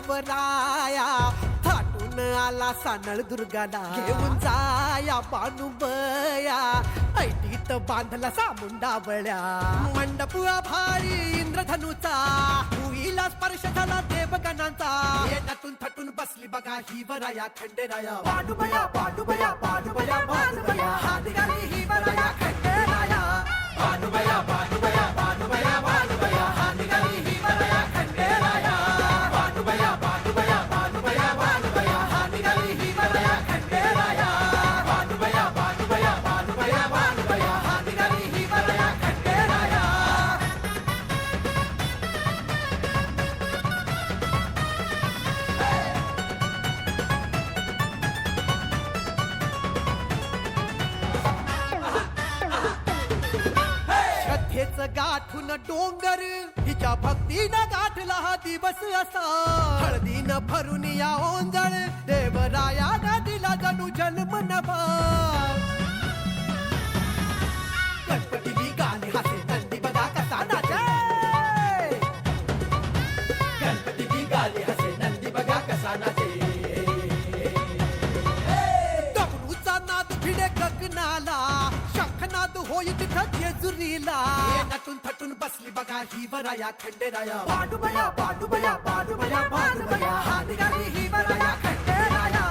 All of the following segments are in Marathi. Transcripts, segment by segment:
देवराया थाटून आला सानळ दुर्गाला घेऊन जाया बानुबया ऐटीत बांधला सामुंडा बळ्या मंडप भारी इंद्रधनुचा भुईला स्पर्श झाला देवगणांचा येण्यातून थटून बसली बघा ही वराया खंडेराया बानुबया बानुबया बानुबया बानुबया हा निघाली ही वराया खंडेराया बानुबया बानुबया बानुबया बानुबया हा निघाली ही वराया खंडेराया बानुबया बानुबया बानुबया बानुबया हा निघाली ही वराया खंडेराया बानुबया बानुबया बानुबया बानुबया हा निघाली ही वराया खंडेराया श्रद्धेच गाठून डोंगर हिच्या भक्तीनं गाठला हा दिवस असा हळदीनं भरून या ओंजळ देवरायानं दिला जणू जन्म नवा गणपती गाणे हासे नंदी बघा कसा नाचे गणपती गाणे हसे नंदी बघा कसा नाचे डमरूचा नाद भिडे गगनाला शंखनाद होई तिथं जेजुरीला येण्यातून थटून बसली बघा ही वराया खंडेराया बानुबया बानुबया बानुबया बानुबया हा निघाली ही वराया खंडेराया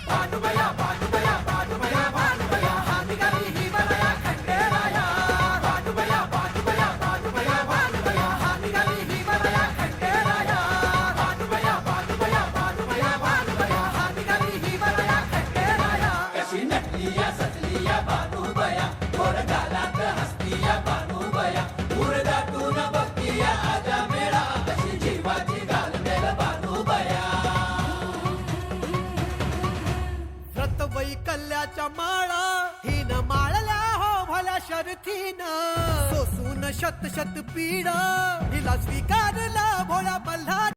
बानुबया बानुबया बानुबया बानुबया हा निघाली ही वराया खंडेराया बानुबया बानुबया बानुबया बानुबया हा निघाली ही वराया खंडेराया बानुबया बानुबया बानुबया बानुबया हा निघाली ही वराया खंडेराया कशी नटलिया सजलिया बानुबया गोर गालात हसतिया बानुबया उरदातून बघतिया आजा मेळा कशी जीवाची घालमेल बानुबया व्रत वैकल्याच्या माळा हिन माळल्या हो भल्या शर्थीनं सोसून शत शत पीड हिला स्वीकारला भोळा मल्हार